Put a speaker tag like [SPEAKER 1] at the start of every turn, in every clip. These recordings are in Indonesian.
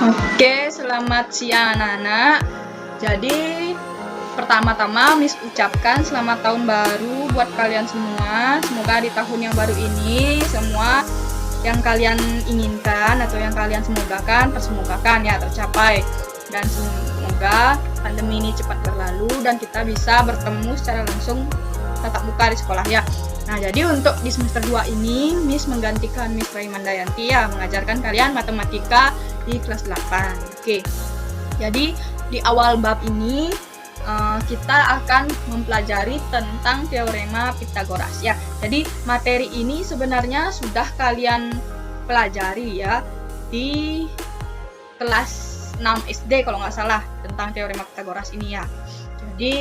[SPEAKER 1] Oke, selamat siang anak-anak. Jadi, pertama-tama Miss ucapkan selamat tahun baru buat kalian semua. Semoga di tahun yang baru ini semua yang kalian inginkan atau yang kalian persemogakan ya tercapai. Dan semoga pandemi ini cepat berlalu dan kita bisa bertemu secara langsung tatap muka di sekolah ya. Nah, jadi untuk di semester 2 ini Miss menggantikan Miss Raimandayanti ya, mengajarkan kalian matematika di kelas 8. Oke. Jadi di awal bab ini kita akan mempelajari tentang teorema Pythagoras ya. Jadi materi ini sebenarnya sudah kalian pelajari ya di kelas 6 SD kalau nggak salah tentang teorema Pythagoras ini ya. Jadi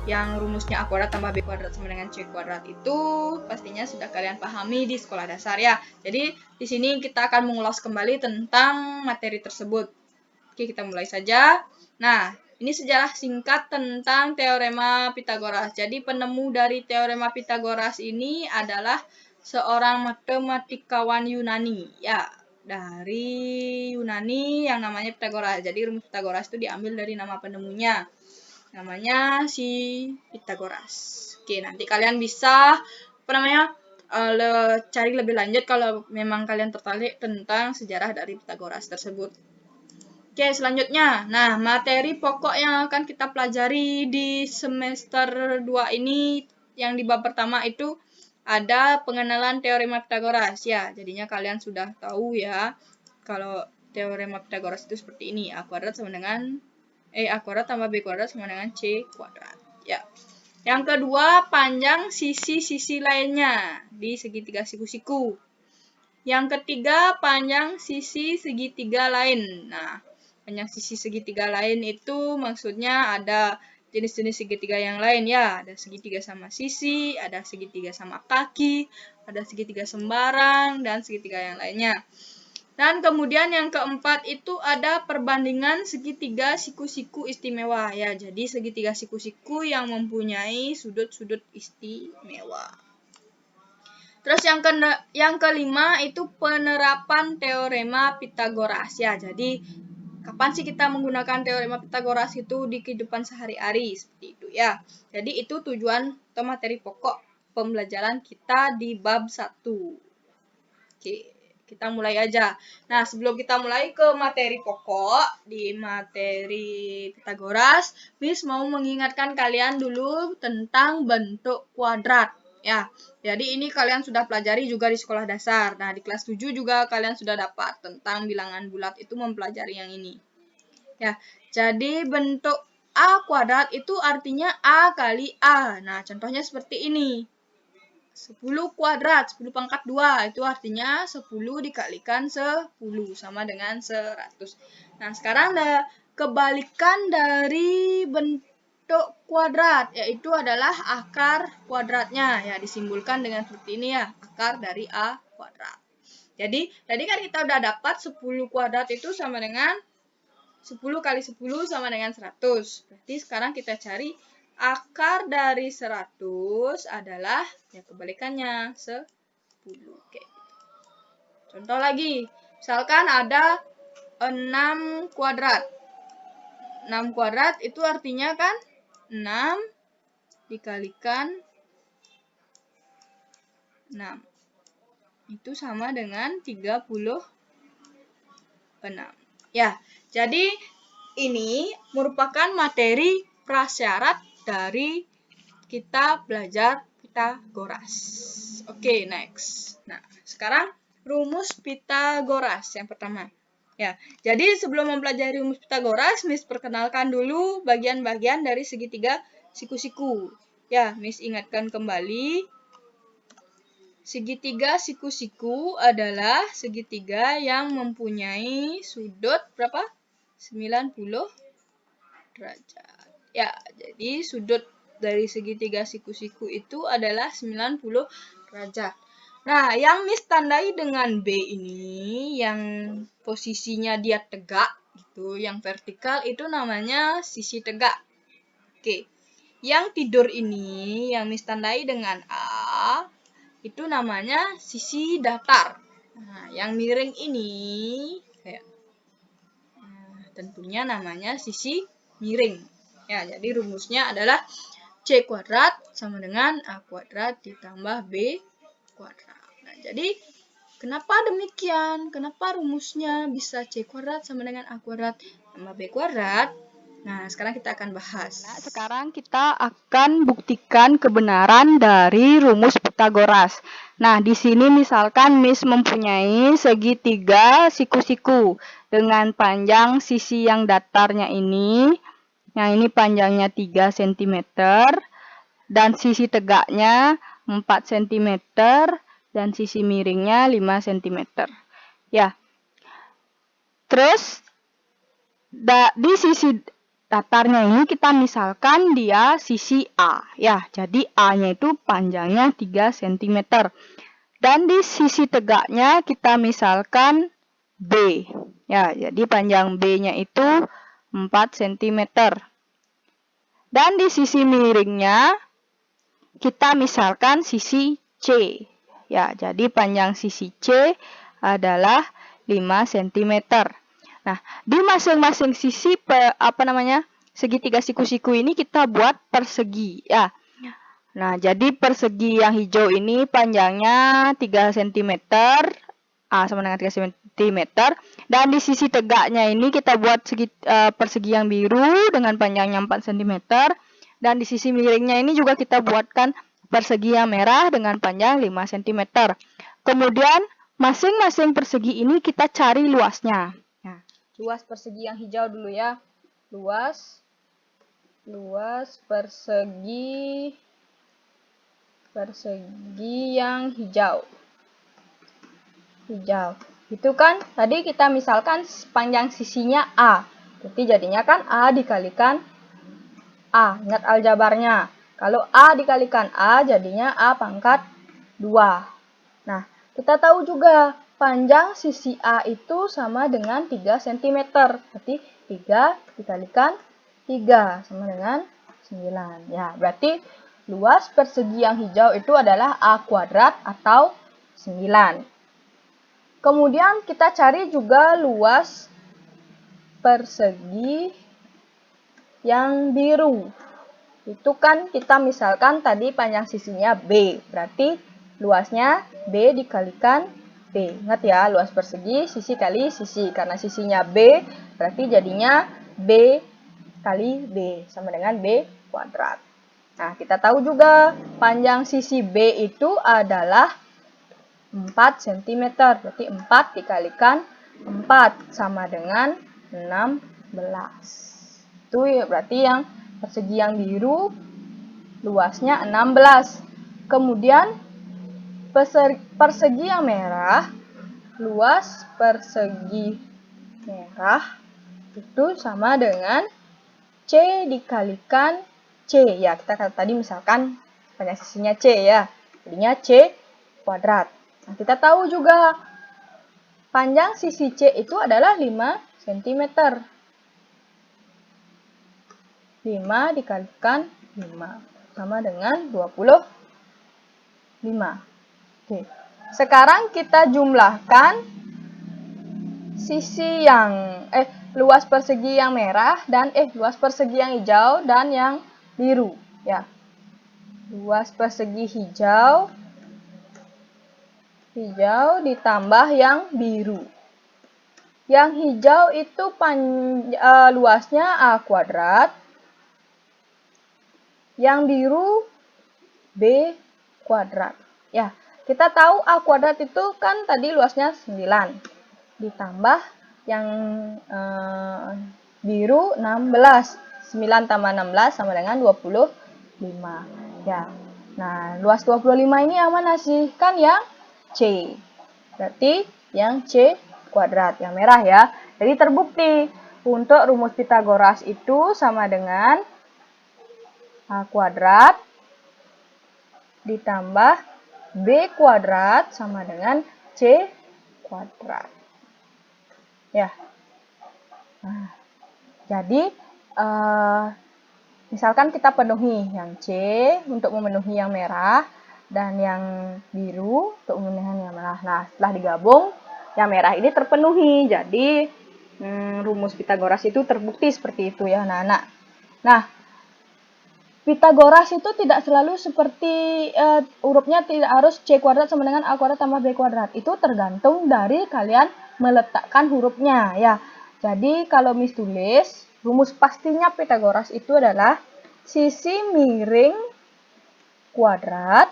[SPEAKER 1] yang rumusnya A kuadrat tambah B kuadrat sama dengan C kuadrat itu pastinya sudah kalian pahami di sekolah dasar ya. Jadi di sini kita akan mengulas kembali tentang materi tersebut. Oke, kita mulai saja. Nah, ini sejarah singkat tentang teorema Pythagoras. Jadi penemu dari teorema Pythagoras ini adalah seorang matematikawan Yunani ya. Dari Yunani yang namanya Pythagoras. Jadi rumus Pythagoras itu diambil dari nama penemunya. Namanya si Pythagoras. Oke, nanti kalian bisa cari lebih lanjut kalau memang kalian tertarik tentang sejarah dari Pythagoras tersebut. Oke, selanjutnya. Nah, materi pokok yang akan kita pelajari di semester 2 ini yang di bab pertama itu ada pengenalan teorema Pythagoras ya. Jadinya kalian sudah tahu ya kalau teorema Pythagoras itu seperti ini. A kuadrat sama dengan A kuadrat tambah B kuadrat sama dengan C kuadrat. Ya. Yang kedua, panjang sisi-sisi lainnya di segitiga siku-siku. Yang ketiga, panjang sisi segitiga lain. Nah, panjang sisi segitiga lain itu maksudnya ada jenis-jenis segitiga yang lain ya. Ada segitiga sama sisi, ada segitiga sama kaki, ada segitiga sembarang, dan segitiga yang lainnya. Dan kemudian yang keempat itu ada perbandingan segitiga siku-siku istimewa ya. Jadi segitiga siku-siku yang mempunyai sudut-sudut istimewa. Terus yang kelima itu penerapan teorema Pythagoras ya. Jadi kapan sih kita menggunakan teorema Pythagoras itu di kehidupan sehari-hari seperti itu ya. Jadi itu tujuan atau materi pokok pembelajaran kita di bab 1. Oke. Kita mulai aja. Nah, sebelum kita mulai ke materi pokok di materi Pythagoras, Miss mau mengingatkan kalian dulu tentang bentuk kuadrat. Ya, jadi ini kalian sudah pelajari juga di sekolah dasar. Nah, di kelas 7 juga kalian sudah dapat tentang bilangan bulat itu mempelajari yang ini. Ya, jadi bentuk A kuadrat itu artinya A kali A. Nah, contohnya seperti ini. 10 kuadrat, 10 pangkat 2, itu artinya 10 dikalikan 10, sama dengan 100. Nah, sekarang ada kebalikan dari bentuk kuadrat, yaitu adalah akar kuadratnya. Ya, disimbolkan dengan seperti ini ya, akar dari A kuadrat. Jadi, tadi kan kita udah dapat 10 kuadrat itu sama dengan 10 kali 10 sama dengan 100. Berarti sekarang kita cari akar dari 100 adalah ya kebalikannya 10. Oke. Contoh lagi, misalkan ada 6 kuadrat. 6 kuadrat itu artinya kan 6 dikalikan 6. Itu sama dengan 36. Ya, jadi ini merupakan materi prasyarat dari kita belajar Pythagoras. Oke, next. Nah, sekarang rumus Pythagoras yang pertama. Ya, jadi sebelum mempelajari rumus Pythagoras, Miss perkenalkan dulu bagian-bagian dari segitiga siku-siku. Ya, Miss ingatkan kembali. Segitiga siku-siku adalah segitiga yang mempunyai sudut berapa? 90 derajat. Ya, jadi sudut dari segitiga siku-siku itu adalah 90 derajat. Nah, yang Miss tandai dengan B ini, yang posisinya dia tegak, gitu, yang vertikal itu namanya sisi tegak. Oke. Yang tidur ini, yang Miss tandai dengan A, itu namanya sisi datar. Nah, yang miring ini, tentunya namanya sisi miring. Ya, jadi rumusnya adalah C kuadrat sama dengan A kuadrat ditambah B kuadrat. Nah, jadi kenapa demikian? Kenapa rumusnya bisa C kuadrat sama dengan A kuadrat tambah B kuadrat? Nah, sekarang kita akan bahas.
[SPEAKER 2] Nah, sekarang kita akan buktikan kebenaran dari rumus Pythagoras. Nah, di sini misalkan Miss mempunyai segitiga siku-siku dengan panjang sisi yang datarnya ini, yang ini panjangnya 3 cm, dan sisi tegaknya 4 cm, dan sisi miringnya 5 cm. Ya, terus di sisi datarnya ini kita misalkan dia sisi A. Ya, jadi A-nya itu panjangnya 3 cm. Dan di sisi tegaknya kita misalkan B. Ya, jadi panjang B-nya itu 4 cm. Dan di sisi miringnya kita misalkan sisi C. Ya, jadi panjang sisi C adalah 5 cm. Nah, di masing-masing sisi segitiga siku-siku ini kita buat persegi ya. Nah, jadi persegi yang hijau ini panjangnya 3 cm, A sama dengan 3 cm, dan di sisi tegaknya ini kita buat persegi yang biru dengan panjangnya 4 cm, dan di sisi miringnya ini juga kita buatkan persegi yang merah dengan panjang 5 cm. Kemudian masing-masing persegi ini kita cari luasnya. Luas persegi yang hijau dulu ya. Luas persegi yang hijau. Itu kan tadi kita misalkan panjang sisinya A. Jadi jadinya kan A dikalikan A. Ingat aljabarnya. Kalau A dikalikan A jadinya A pangkat 2. Nah, kita tahu juga panjang sisi A itu sama dengan 3 cm. Berarti 3 dikalikan 3 sama dengan 9. Ya, berarti luas persegi yang hijau itu adalah A kuadrat atau 9. Kemudian kita cari juga luas persegi yang biru. Itu kan kita misalkan tadi panjang sisinya B. Berarti luasnya B dikalikan B. Ingat ya, luas persegi sisi kali sisi. Karena sisinya B, berarti jadinya B kali B sama dengan B kuadrat. Nah, kita tahu juga panjang sisi B itu adalah 4 cm. Berarti 4 dikalikan 4 sama dengan 16. Itu ya, berarti yang persegi yang biru luasnya 16. Kemudian persegi yang merah, luas persegi merah itu sama dengan C dikalikan C. Ya, kita tadi misalkan panjang sisinya C ya. Jadinya C kuadrat. Nah, kita tahu juga panjang sisi C itu adalah 5 cm. 5 dikalikan 5 sama dengan 25. Oke. Sekarang kita jumlahkan sisi yang luas persegi yang merah dan luas persegi yang hijau dan yang biru ya. Luas persegi hijau ditambah yang biru. Yang hijau itu luasnya A kuadrat. Yang biru B kuadrat. Ya, kita tahu A kuadrat itu kan tadi luasnya 9. Ditambah yang biru 16. 9 tambah 16 sama dengan 25. Ya. Nah, luas 25 ini yang mana sih? Kan yang C. Berarti yang C kuadrat, yang merah ya. Jadi terbukti untuk rumus Pythagoras itu sama dengan A kuadrat ditambah B kuadrat sama dengan C kuadrat. Ya. Nah, jadi misalkan kita penuhi yang C untuk memenuhi yang merah dan yang biru untuk memenuhi yang merah. Nah, setelah digabung yang merah ini terpenuhi. Jadi rumus Pitagoras itu terbukti seperti itu ya anak-anak. Nah, Pitagoras itu tidak selalu seperti hurufnya tidak harus C kuadrat sama dengan A kuadrat tambah B kuadrat. Itu tergantung dari kalian meletakkan hurufnya ya. Jadi kalau Miss tulis, rumus pastinya Pitagoras itu adalah sisi miring kuadrat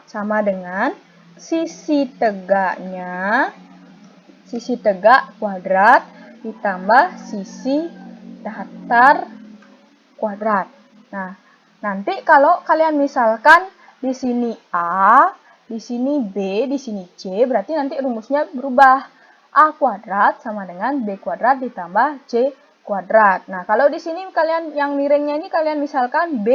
[SPEAKER 2] sama dengan sisi tegaknya, sisi tegak kuadrat ditambah sisi datar kuadrat. Nah, nanti kalau kalian misalkan di sini A, di sini B, di sini C, berarti nanti rumusnya berubah. A kuadrat sama dengan B kuadrat ditambah C kuadrat. Nah, kalau di sini kalian yang miringnya ini kalian misalkan B,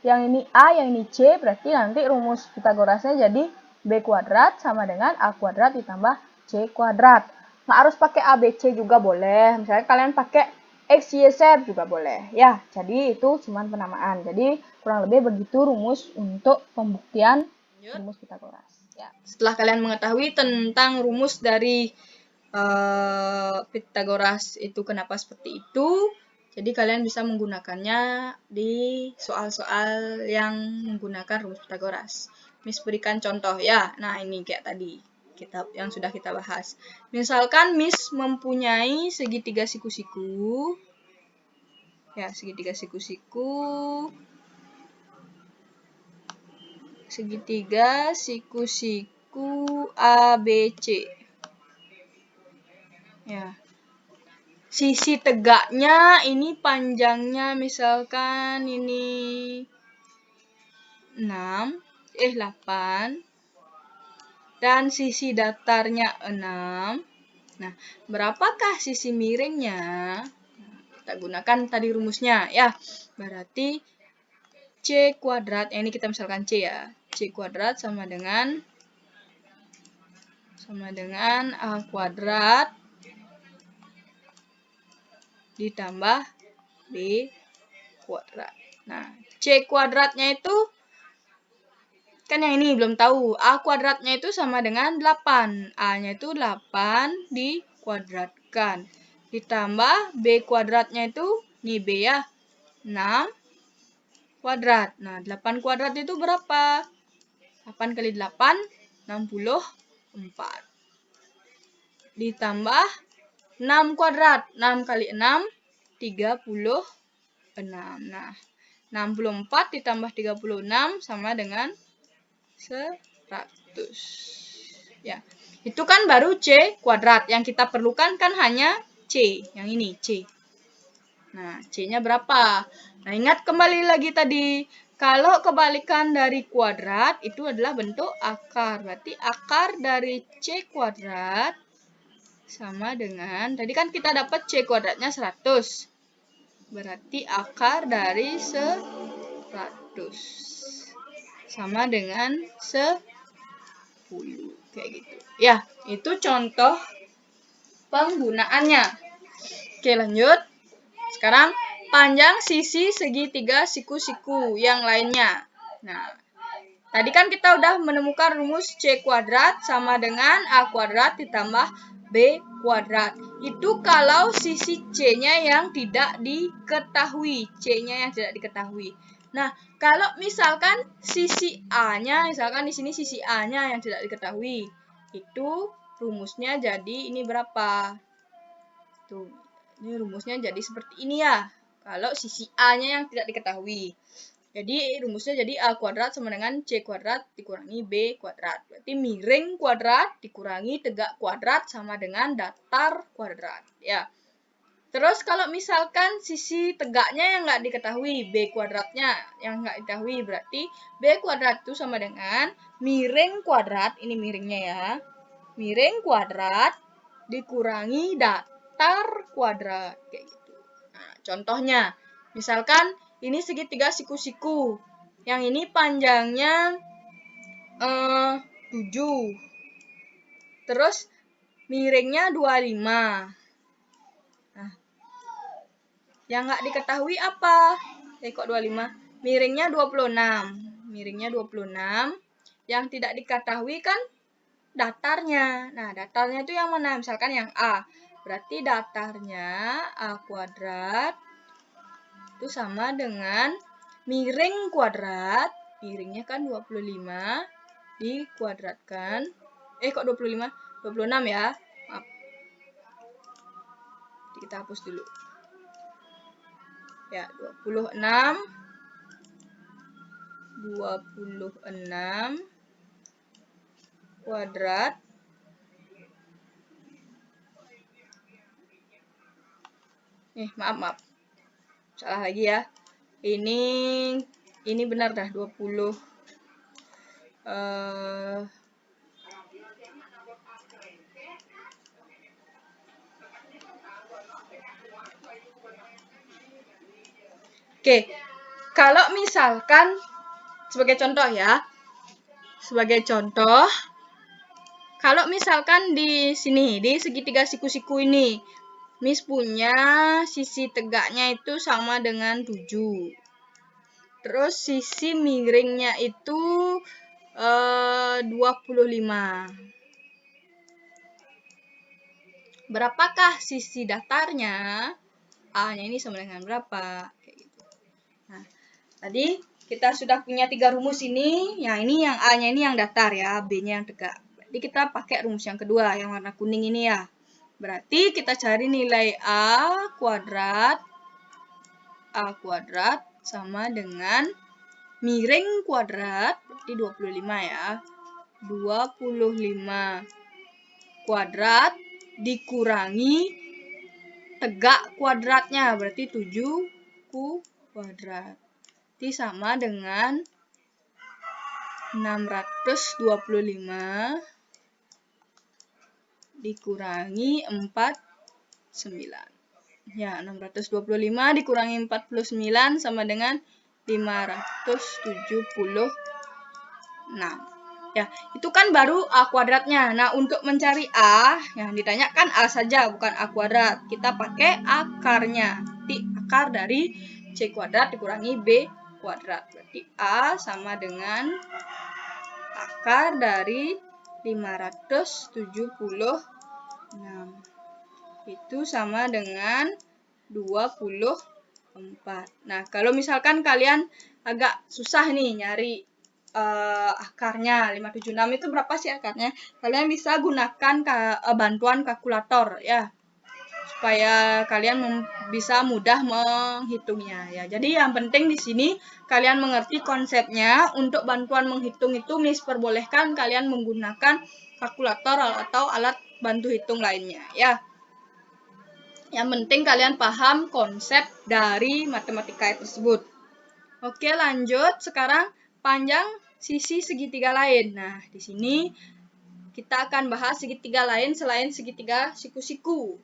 [SPEAKER 2] yang ini A, yang ini C, berarti nanti rumus Pitagorasnya jadi B kuadrat sama dengan A kuadrat ditambah C kuadrat. Nggak harus pakai A, B, C juga boleh. Misalnya kalian pakai X, Y, Z juga boleh. Ya, jadi itu cuma penamaan. Jadi kurang lebih begitu rumus untuk pembuktian rumus Pitagoras. Ya.
[SPEAKER 1] Setelah kalian mengetahui tentang rumus dari Pitagoras itu kenapa seperti itu, jadi kalian bisa menggunakannya di soal-soal yang menggunakan rumus Pitagoras. Miss berikan contoh ya. Nah, ini kayak tadi yang sudah kita bahas. Misalkan Miss mempunyai segitiga siku-siku. Ya, segitiga siku-siku. Segitiga siku-siku ABC. Ya. Sisi tegaknya ini panjangnya misalkan ini 8 dan sisi datarnya 6. Nah, berapakah sisi miringnya? Kita gunakan tadi rumusnya ya. Berarti C kuadrat, ini kita misalkan C ya. C kuadrat sama dengan A kuadrat ditambah B kuadrat. Nah, C kuadratnya itu kan yang ini belum tahu. A kuadratnya itu sama dengan 8. A-nya itu 8 dikuadratkan. Ditambah B kuadratnya itu, nih B ya, 6 kuadrat. Nah, 8 kuadrat itu berapa? 8 kali 8, 64. Ditambah 6 kuadrat. 6 kali 6, 36. Nah, 64 ditambah 36 sama dengan 100. Ya, itu kan baru C kuadrat. Yang kita perlukan kan hanya C. Yang ini, C. Nah, C-nya berapa? Nah, ingat kembali lagi tadi. Kalau kebalikan dari kuadrat, itu adalah bentuk akar. Berarti akar dari C kuadrat sama dengan, tadi kan kita dapat C kuadratnya 100. Berarti akar dari 100 sama dengan 10. Kayak gitu. Ya, itu contoh penggunaannya. Oke, lanjut. Sekarang panjang sisi segitiga siku-siku yang lainnya. Nah, tadi kan kita udah menemukan rumus C kuadrat sama dengan A kuadrat ditambah B kuadrat. Itu kalau sisi C-nya yang tidak diketahui. C-nya yang tidak diketahui. Nah, kalau misalkan sisi A-nya, misalkan di sini sisi A-nya yang tidak diketahui. Itu rumusnya jadi ini berapa? Tuh, ini rumusnya jadi seperti ini ya. Kalau sisi A-nya yang tidak diketahui. Jadi rumusnya jadi A kuadrat sama dengan C kuadrat dikurangi B kuadrat. Berarti miring kuadrat dikurangi tegak kuadrat sama dengan datar kuadrat. Ya. Terus kalau misalkan sisi tegaknya yang nggak diketahui, B kuadratnya yang nggak diketahui, berarti B kuadrat itu sama dengan miring kuadrat, ini miringnya ya. Miring kuadrat dikurangi datar kuadrat. Kayak gitu. Nah, contohnya, misalkan ini segitiga siku-siku. Yang ini panjangnya 7. Terus miringnya 25. Nah, yang nggak diketahui apa? Kok 25? Miringnya 26. Miringnya 26. Yang tidak diketahui kan datarnya. Nah, datarnya itu yang mana? Misalkan yang A. Berarti datarnya A kuadrat itu sama dengan miring kuadrat. Miringnya kan 25 dikuadratkan. Kok 25? 26 ya. Maaf. Kita hapus dulu. Ya, 26 kuadrat maaf. Salah lagi ya. Ini benar dah 20 Oke. Kalau misalkan sebagai contoh ya. Kalau misalkan di sini, di segitiga siku-siku ini, Miss punya sisi tegaknya itu sama dengan 7. Terus sisi miringnya itu 25. Berapakah sisi datarnya? A-nya ini sama dengan berapa? Kayak gitu. Nah, tadi kita sudah punya 3 rumus ini. Yang ini yang A-nya ini yang datar ya, B-nya yang tegak. Jadi kita pakai rumus yang kedua, yang warna kuning ini ya. Berarti kita cari nilai A kuadrat sama dengan miring kuadrat, berarti 25 ya. 25 kuadrat dikurangi tegak kuadratnya, berarti 7 kuadrat. Berarti sama dengan 625 dikurangi 49. Ya, 625 dikurangi 49 sama dengan 576. Ya, itu kan baru A kuadratnya. Nah, untuk mencari A, yang ditanyakan A saja, bukan A kuadrat. Kita pakai akarnya. Nanti akar dari C kuadrat dikurangi B kuadrat. Berarti A sama dengan akar dari 576. Itu sama dengan 24. Nah, kalau misalkan kalian agak susah nih nyari akarnya 576 itu berapa sih akarnya? Kalian bisa gunakan bantuan kalkulator ya, supaya kalian bisa mudah menghitungnya ya. Jadi yang penting di sini kalian mengerti konsepnya. Untuk bantuan menghitung itu Miss perbolehkan kalian menggunakan kalkulator atau alat bantu hitung lainnya ya. Yang penting kalian paham konsep dari matematika tersebut. Oke, lanjut. Sekarang panjang sisi segitiga lain. Nah, di sini kita akan bahas segitiga lain selain segitiga siku-siku.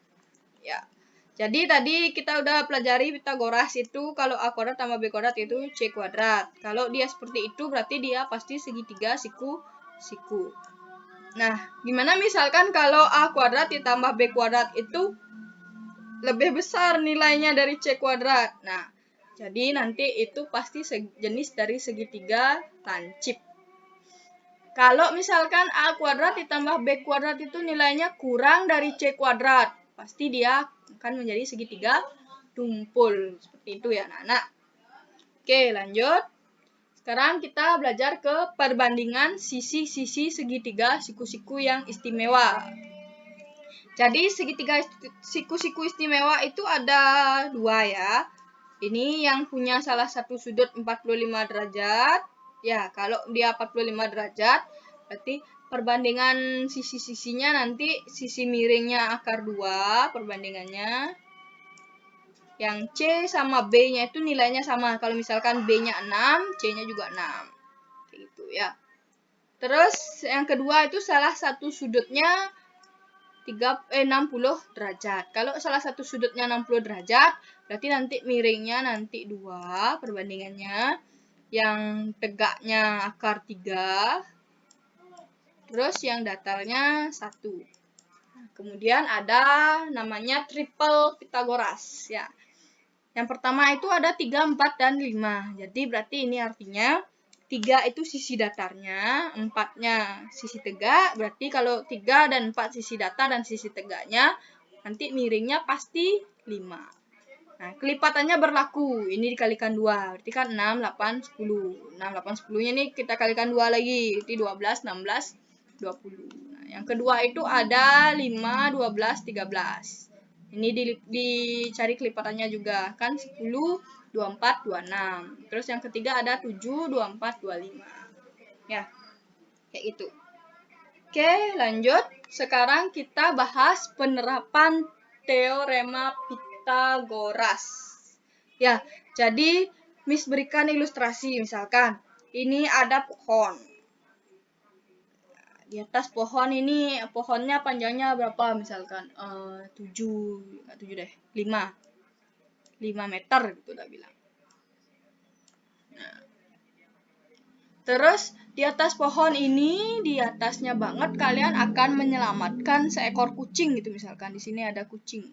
[SPEAKER 1] Ya. Jadi tadi kita udah pelajari Pitagoras itu kalau A kuadrat tambah B kuadrat itu C kuadrat. Kalau dia seperti itu berarti dia pasti segitiga siku-siku. Nah, gimana misalkan kalau A kuadrat ditambah B kuadrat itu lebih besar nilainya dari C kuadrat. Nah, jadi nanti itu pasti jenis dari segitiga lancip. Kalau misalkan A kuadrat ditambah B kuadrat itu nilainya kurang dari C kuadrat, pasti dia akan menjadi segitiga tumpul. Seperti itu ya anak-anak. Oke, lanjut. Sekarang kita belajar ke perbandingan sisi-sisi segitiga siku-siku yang istimewa. Jadi segitiga siku-siku istimewa itu ada 2 ya. Ini yang punya salah satu sudut 45 derajat. Ya, kalau dia 45 derajat, berarti perbandingan sisi-sisinya nanti sisi miringnya akar 2 perbandingannya. Yang C sama B-nya itu nilainya sama. Kalau misalkan B-nya 6, C-nya juga 6. Kayak gitu ya. Terus yang kedua itu salah satu sudutnya 60 derajat. Kalau salah satu sudutnya 60 derajat, berarti nanti miringnya nanti 2 perbandingannya. Yang tegaknya akar 3. Terus yang datarnya 1. Nah, kemudian ada namanya triple Pitagoras ya. Yang pertama itu ada 3, 4, dan 5. Jadi berarti ini artinya 3 itu sisi datarnya, 4-nya sisi tegak. Berarti kalau 3 dan 4 sisi datar dan sisi tegaknya, nanti miringnya pasti 5. Nah, kelipatannya berlaku. Ini dikalikan 2, berarti kan 6, 8, 10. 6, 8, 10-nya nih kita kalikan 2 lagi, berarti 12, 16, 20. Nah, yang kedua itu ada 5, 12, 13. Ini dicari kelipatannya juga, kan 10, 24, 26. Terus yang ketiga ada 7, 24, 25. Ya, kayak gitu. Oke, lanjut. Sekarang kita bahas penerapan teorema Pythagoras. Ya, jadi Miss berikan ilustrasi, misalkan ini ada pohon. Di atas pohon ini, pohonnya panjangnya berapa misalkan? 7 deh, 5 meter gitu udah bilang. Nah, terus di atas pohon ini, di atasnya banget kalian akan menyelamatkan seekor kucing gitu misalkan. Di sini ada kucing.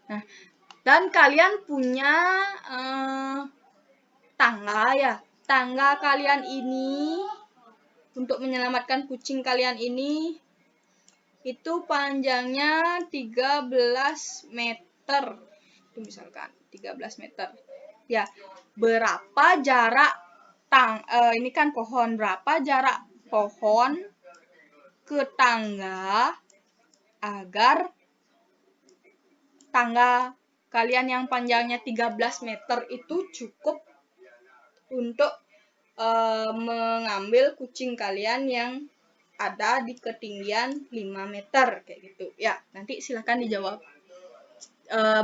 [SPEAKER 1] Nah, dan kalian punya tangga ya. Tangga kalian ini untuk menyelamatkan kucing kalian ini itu panjangnya 13 meter. Itu misalkan 13 meter. Ya, berapa jarak ini kan pohon, berapa jarak pohon ke tangga agar tangga kalian yang panjangnya 13 meter itu cukup untuk mengambil kucing kalian yang ada di ketinggian 5 meter kayak gitu. Ya, nanti silakan dijawab.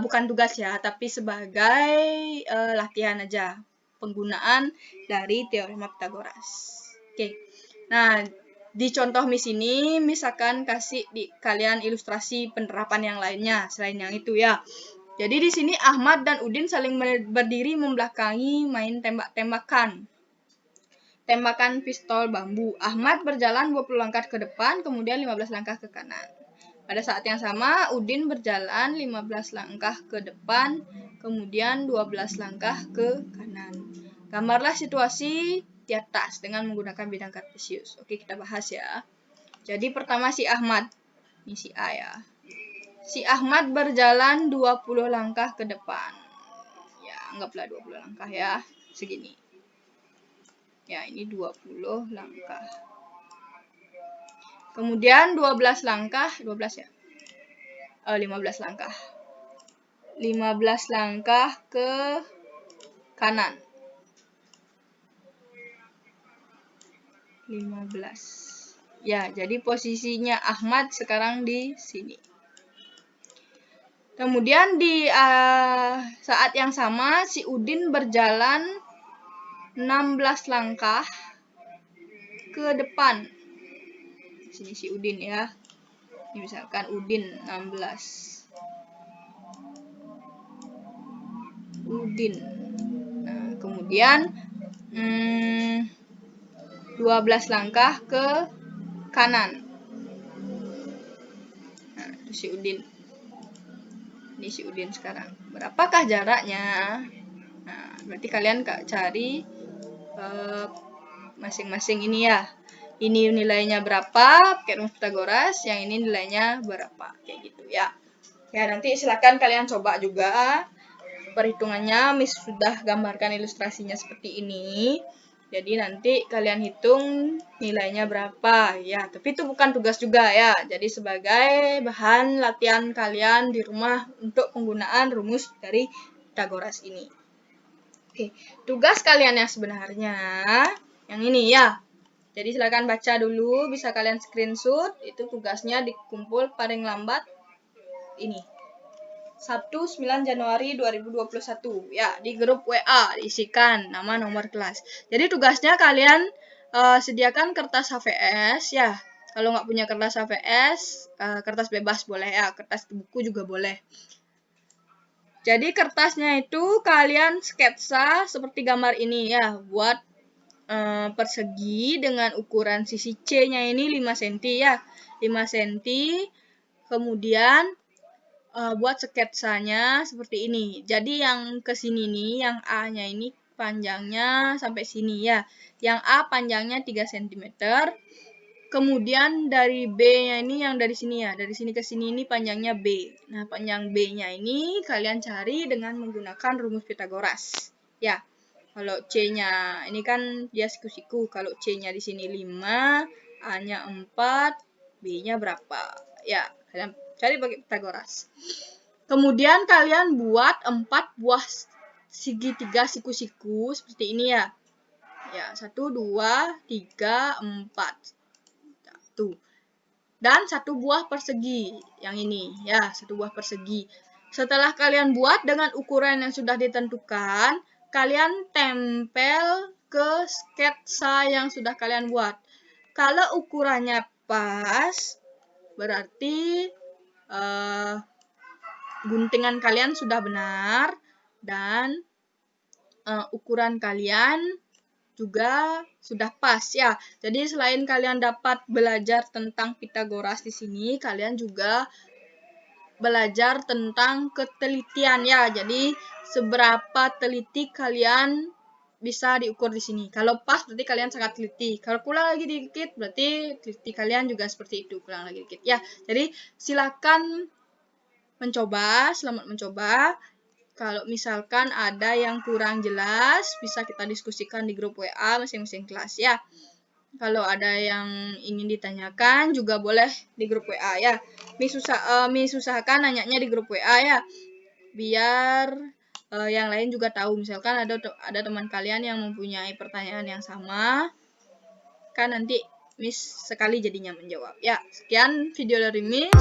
[SPEAKER 1] Bukan tugas ya, tapi sebagai latihan aja penggunaan dari teorema Pythagoras. Oke. Nah, di contoh Miss ini, Miss akan kasih kalian ilustrasi penerapan yang lainnya selain yang itu ya. Jadi di sini Ahmad dan Udin saling berdiri membelakangi main tembak-tembakan. Tembakan pistol bambu. Ahmad berjalan 20 langkah ke depan, kemudian 15 langkah ke kanan. Pada saat yang sama, Udin berjalan 15 langkah ke depan, kemudian 12 langkah ke kanan. Gambarlah situasi di atas dengan menggunakan bidang kartesius. Oke, kita bahas ya. Jadi pertama si Ahmad. Ini si A ya. Si Ahmad berjalan 20 langkah ke depan. Ya, anggaplah 20 langkah ya. Segini. Ya, ini 20 langkah. Kemudian 12 langkah, 12 ya. 15 langkah. 15 langkah ke kanan. 15. Ya, jadi posisinya Ahmad sekarang di sini. Kemudian di saat yang sama si Udin berjalan 16 langkah ke depan. Sini si Udin ya. Ini misalkan Udin 16. Udin. Nah, kemudian 12 langkah ke kanan. Nah, itu si Udin. Ini si Udin sekarang. Berapakah jaraknya? Nah, berarti kalian cari masing-masing ini ya. Ini nilainya berapa, pakai rumus Pythagoras, yang ini nilainya berapa, kayak gitu ya. Ya, nanti silakan kalian coba juga perhitungannya. Miss sudah gambarkan ilustrasinya seperti ini. Jadi nanti kalian hitung nilainya berapa ya. Tapi itu bukan tugas juga ya. Jadi sebagai bahan latihan kalian di rumah untuk penggunaan rumus dari Pythagoras ini. Oke, tugas kalian yang sebenarnya yang ini ya. Jadi silakan baca dulu, bisa kalian screenshot. Itu tugasnya dikumpul paling lambat ini. Sabtu 9 Januari 2021 ya, di grup WA diisikan nama nomor kelas. Jadi tugasnya kalian sediakan kertas HVS ya. Kalau nggak punya kertas HVS, kertas bebas boleh ya, kertas buku juga boleh. Jadi kertasnya itu kalian sketsa seperti gambar ini ya, buat persegi dengan ukuran sisi C-nya ini 5 cm ya. 5 cm. Kemudian buat sketsanya seperti ini. Jadi yang ke sini nih, yang A-nya ini panjangnya sampai sini ya. Yang A panjangnya 3 cm. Kemudian dari B-nya ini yang dari sini ya. Dari sini ke sini ini panjangnya B. Nah, panjang B-nya ini kalian cari dengan menggunakan rumus Pythagoras. Ya. Kalau C-nya ini kan dia siku-siku. Kalau C-nya di sini 5, A-nya 4, B-nya berapa? Ya, kalian cari pakai Pythagoras. Kemudian kalian buat 4 buah segitiga siku-siku seperti ini ya. Ya, 1, 2, 3, 4. Tuh. Dan 1 buah persegi yang ini ya, 1 buah persegi. Setelah kalian buat dengan ukuran yang sudah ditentukan, kalian tempel ke sketsa yang sudah kalian buat. Kalau ukurannya pas, berarti guntingan kalian sudah benar dan ukuran kalian juga sudah pas ya. Jadi selain kalian dapat belajar tentang Pythagoras di sini, kalian juga belajar tentang ketelitian ya. Jadi seberapa teliti kalian bisa diukur di sini. Kalau pas berarti kalian sangat teliti. Kalau kurang lagi dikit berarti teliti kalian juga seperti itu, kurang lagi dikit ya. Jadi silakan mencoba, selamat mencoba. Kalau misalkan ada yang kurang jelas, bisa kita diskusikan di grup WA masing-masing kelas ya. Kalau ada yang ingin ditanyakan juga boleh di grup WA ya. Mi usahakan nanyanya di grup WA ya. Biar yang lain juga tahu. Misalkan ada teman kalian yang mempunyai pertanyaan yang sama, kan nanti Miss sekali jadinya menjawab. Ya, sekian video dari Miss.